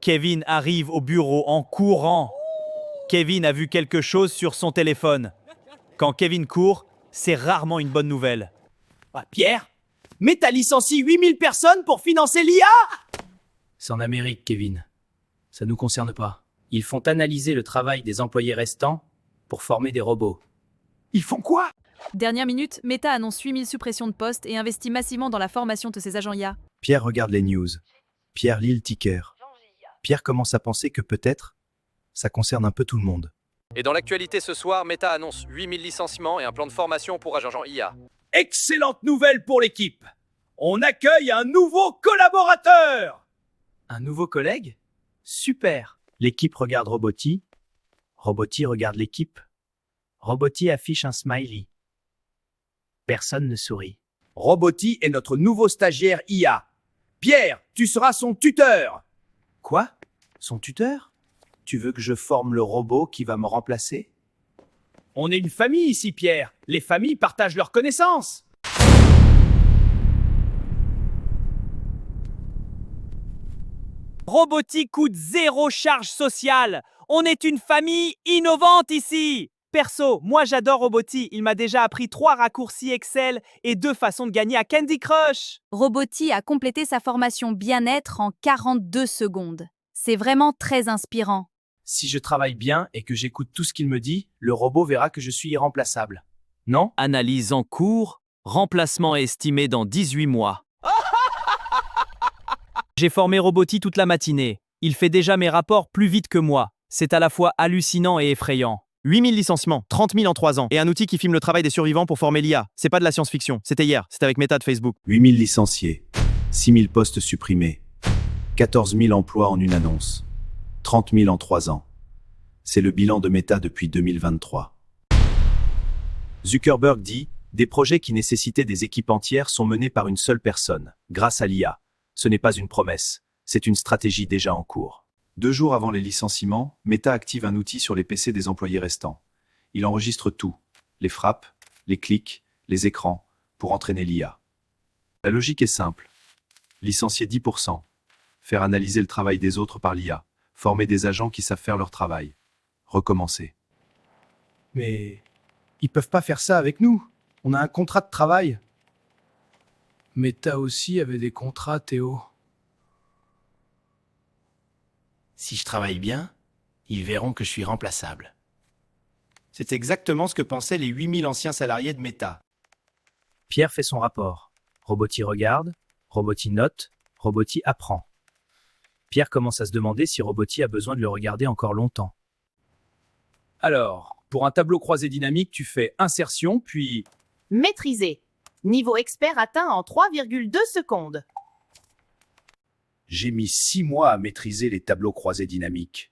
Kevin arrive au bureau en courant. Kevin a vu quelque chose sur son téléphone. Quand Kevin court, c'est rarement une bonne nouvelle. Ah, Pierre, Meta licencie 8000 personnes pour financer l'IA. C'est en Amérique, Kevin. Ça nous concerne pas. Ils font analyser le travail des employés restants pour former des robots. Ils font quoi? Dernière minute, Meta annonce 8000 suppressions de postes et investit massivement dans la formation de ses agents IA. Pierre regarde les news. Pierre lit le ticker. Pierre commence à penser que peut-être, ça concerne un peu tout le monde. Et dans l'actualité ce soir, Meta annonce 8000 licenciements et un plan de formation pour agents IA. Excellente nouvelle pour l'équipe. On accueille un nouveau collaborateur. Un nouveau collègue? Super! L'équipe regarde Roboty. Roboty regarde l'équipe. Roboty affiche un smiley. Personne ne sourit. Roboty est notre nouveau stagiaire IA. Pierre, tu seras son tuteur. Quoi? Son tuteur? Tu veux que je forme le robot qui va me remplacer? On est une famille ici, Pierre. Les familles partagent leurs connaissances. Roboty coûte zéro charge sociale. On est une famille innovante ici. Perso, moi j'adore Roboty. Il m'a déjà appris 3 raccourcis Excel et 2 façons de gagner à Candy Crush. Roboty a complété sa formation bien-être en 42 secondes. C'est vraiment très inspirant. Si je travaille bien et que j'écoute tout ce qu'il me dit, le robot verra que je suis irremplaçable. Non? Analyse en cours. Remplacement estimé dans 18 mois. J'ai formé Roboty toute la matinée. Il fait déjà mes rapports plus vite que moi. C'est à la fois hallucinant et effrayant. 8000 licenciements, 30 000 en 3 ans, et un outil qui filme le travail des survivants pour former l'IA. C'est pas de la science-fiction, c'était hier, c'était avec Meta de Facebook. 8000 licenciés, 6000 postes supprimés, 14 000 emplois en une annonce, 30 000 en 3 ans. C'est le bilan de Meta depuis 2023. Zuckerberg dit « Des projets qui nécessitaient des équipes entières sont menés par une seule personne, grâce à l'IA. Ce n'est pas une promesse, c'est une stratégie déjà en cours. » 2 jours avant les licenciements, Meta active un outil sur les PC des employés restants. Il enregistre tout, les frappes, les clics, les écrans, pour entraîner l'IA. La logique est simple. Licencier 10%, faire analyser le travail des autres par l'IA, former des agents qui savent faire leur travail, recommencer. Mais ils peuvent pas faire ça avec nous. On a un contrat de travail. Meta aussi avait des contrats, Théo. Si je travaille bien, ils verront que je suis remplaçable. C'est exactement ce que pensaient les 8000 anciens salariés de Meta. Pierre fait son rapport. Roboty regarde, Roboty note, Roboty apprend. Pierre commence à se demander si Roboty a besoin de le regarder encore longtemps. Alors, pour un tableau croisé dynamique, tu fais insertion, puis... Maîtrisé. Niveau expert atteint en 3,2 secondes. J'ai mis 6 mois à maîtriser les tableaux croisés dynamiques.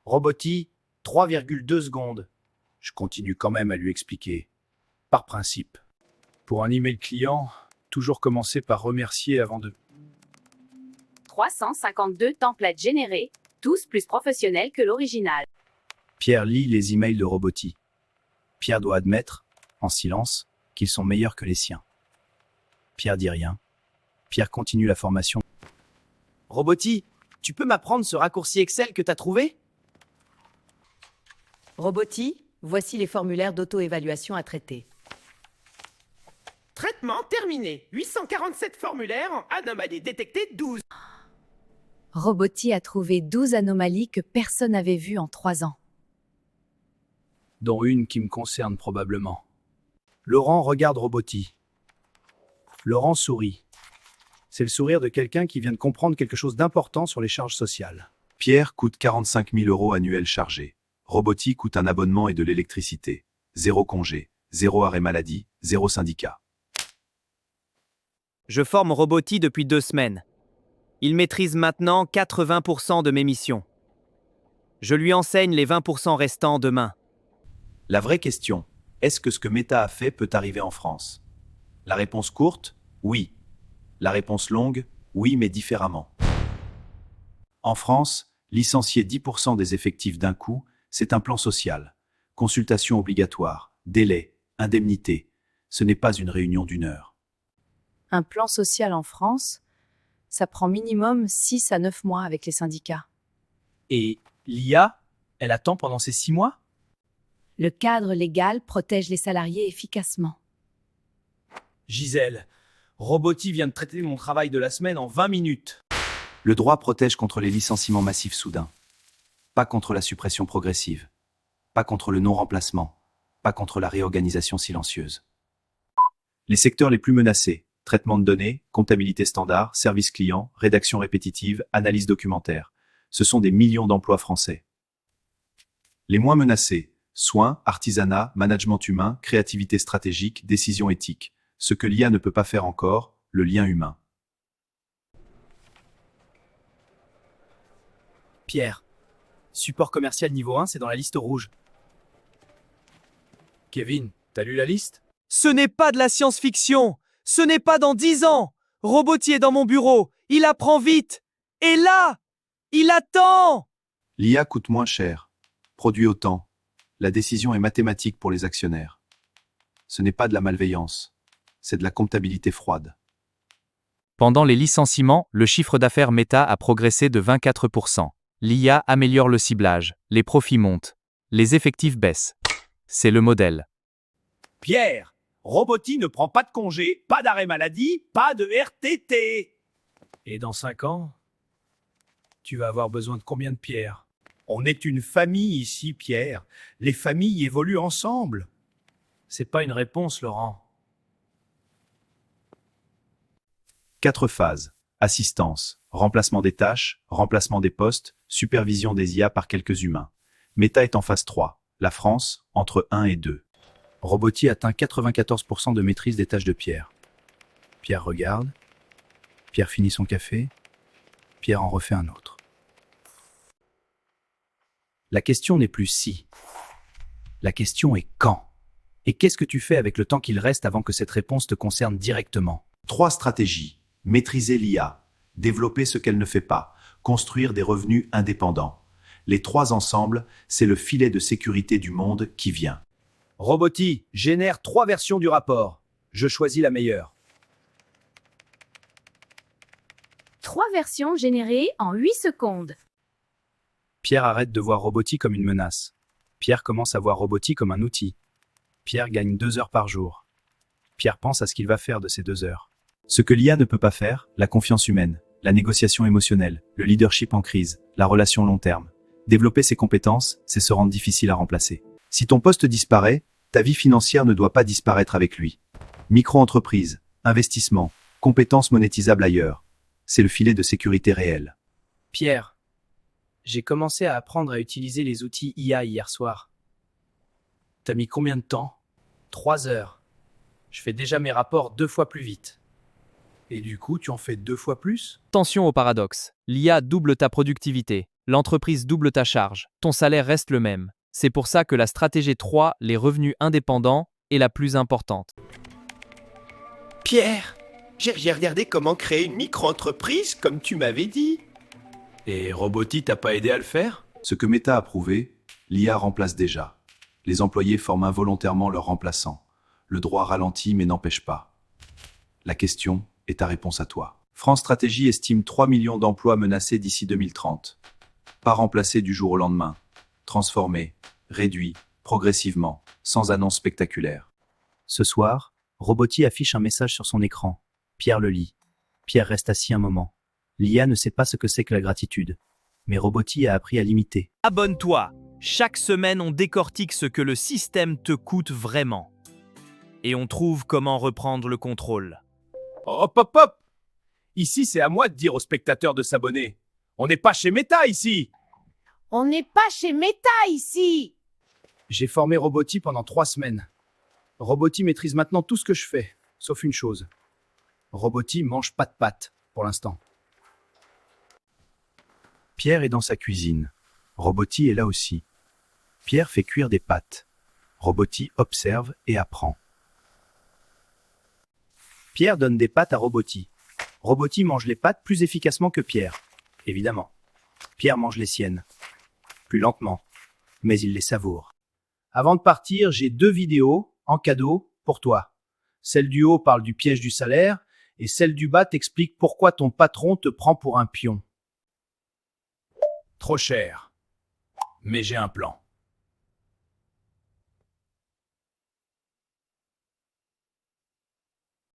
Roboty, 3,2 secondes. Je continue quand même à lui expliquer. Par principe. Pour un email client, toujours commencer par remercier avant de... 352 templates générés, tous plus professionnels que l'original. Pierre lit les emails de Roboty. Pierre doit admettre, en silence, qu'ils sont meilleurs que les siens. Pierre dit rien. Pierre continue la formation. Roboty, tu peux m'apprendre ce raccourci Excel que t'as trouvé? Roboty, voici les formulaires d'auto-évaluation à traiter. Traitement terminé. 847 formulaires, en anomalies détectées 12. Roboty a trouvé 12 anomalies que personne n'avait vues en 3 ans. Dont une qui me concerne probablement. Laurent regarde Roboty. Laurent sourit. C'est le sourire de quelqu'un qui vient de comprendre quelque chose d'important sur les charges sociales. Pierre coûte 45 000 € annuels chargés. Roboty coûte un abonnement et de l'électricité. 0 congé, 0 arrêt maladie, 0 syndicat. Je forme Roboty depuis 2 semaines. Il maîtrise maintenant 80% de mes missions. Je lui enseigne les 20% restants demain. La vraie question, est-ce que ce que Meta a fait peut arriver en France? La réponse courte, oui. La réponse longue, oui, mais différemment. En France, licencier 10% des effectifs d'un coup, c'est un plan social. Consultation obligatoire, délai, indemnité. Ce n'est pas une réunion d'1 heure. Un plan social en France, ça prend minimum 6 à 9 mois avec les syndicats. Et l'IA, elle attend pendant ces 6 mois? Le cadre légal protège les salariés efficacement. Gisèle, Roboty vient de traiter mon travail de la semaine en 20 minutes. Le droit protège contre les licenciements massifs soudains. Pas contre la suppression progressive. Pas contre le non-remplacement. Pas contre la réorganisation silencieuse. Les secteurs les plus menacés: traitement de données, comptabilité standard, service client, rédaction répétitive, analyse documentaire. Ce sont des millions d'emplois français. Les moins menacés: soins, artisanat, management humain, créativité stratégique, décision éthique. Ce que l'IA ne peut pas faire encore, le lien humain. Pierre, support commercial niveau 1, c'est dans la liste rouge. Kevin, t'as lu la liste? Ce n'est pas de la science-fiction. Ce n'est pas dans 10 ans. Roboty est dans mon bureau. Il apprend vite. Et là, il attend. L'IA coûte moins cher, produit autant. La décision est mathématique pour les actionnaires. Ce n'est pas de la malveillance, c'est de la comptabilité froide. Pendant les licenciements, le chiffre d'affaires Meta a progressé de 24%. L'IA améliore le ciblage, les profits montent, les effectifs baissent. C'est le modèle. Pierre, Roboty ne prend pas de congé, pas d'arrêt maladie, pas de RTT. Et dans 5 ans, tu vas avoir besoin de combien de pierres? On est une famille ici, Pierre. Les familles évoluent ensemble. C'est pas une réponse, Laurent. 4 phases. Assistance, remplacement des tâches, remplacement des postes, supervision des IA par quelques humains. Meta est en phase 3. La France, entre 1 et 2. Roboty atteint 94% de maîtrise des tâches de Pierre. Pierre regarde. Pierre finit son café. Pierre en refait un autre. La question n'est plus si. La question est quand. Et qu'est-ce que tu fais avec le temps qu'il reste avant que cette réponse te concerne directement? 3 stratégies. Maîtriser l'IA, développer ce qu'elle ne fait pas, construire des revenus indépendants. Les 3 ensemble, c'est le filet de sécurité du monde qui vient. Roboty génère 3 versions du rapport. Je choisis la meilleure. 3 versions générées en 8 secondes. Pierre arrête de voir Roboty comme une menace. Pierre commence à voir Roboty comme un outil. Pierre gagne 2 heures par jour. Pierre pense à ce qu'il va faire de ces 2 heures. Ce que l'IA ne peut pas faire, la confiance humaine, la négociation émotionnelle, le leadership en crise, la relation long terme. Développer ces compétences, c'est se rendre difficile à remplacer. Si ton poste disparaît, ta vie financière ne doit pas disparaître avec lui. Micro-entreprise, investissement, compétences monétisables ailleurs. C'est le filet de sécurité réel. Pierre, j'ai commencé à apprendre à utiliser les outils IA hier soir. T'as mis combien de temps? 3 heures. Je fais déjà mes rapports 2 fois plus vite. Et du coup, tu en fais 2 fois plus? Attention au paradoxe. L'IA double ta productivité. L'entreprise double ta charge. Ton salaire reste le même. C'est pour ça que la stratégie 3, les revenus indépendants, est la plus importante. Pierre, j'ai regardé comment créer une micro-entreprise comme tu m'avais dit. Et Roboty t'a pas aidé à le faire? Ce que Meta a prouvé, l'IA remplace déjà. Les employés forment involontairement leurs remplaçants. Le droit ralentit mais n'empêche pas. La question est ta réponse à toi. France Stratégie estime 3 millions d'emplois menacés d'ici 2030. Pas remplacés du jour au lendemain. Transformés, réduits, progressivement, sans annonce spectaculaire. Ce soir, Roboty affiche un message sur son écran. Pierre le lit. Pierre reste assis un moment. L'IA ne sait pas ce que c'est que la gratitude. Mais Roboty a appris à l'imiter. Abonne-toi. Chaque semaine, on décortique ce que le système te coûte vraiment. Et on trouve comment reprendre le contrôle. Hop, hop, hop! Ici, c'est à moi de dire aux spectateurs de s'abonner. On n'est pas chez Meta ici! On n'est pas chez Meta ici. J'ai formé Roboty pendant 3 semaines. Roboty maîtrise maintenant tout ce que je fais, sauf une chose. Roboty mange pas de pâtes, pour l'instant. Pierre est dans sa cuisine. Roboty est là aussi. Pierre fait cuire des pâtes. Roboty observe et apprend. Pierre donne des pâtes à Roboty. Roboty mange les pâtes plus efficacement que Pierre. Évidemment. Pierre mange les siennes. Plus lentement. Mais il les savoure. Avant de partir, j'ai 2 vidéos en cadeau pour toi. Celle du haut parle du piège du salaire et celle du bas t'explique pourquoi ton patron te prend pour un pion. Trop cher. Mais j'ai un plan.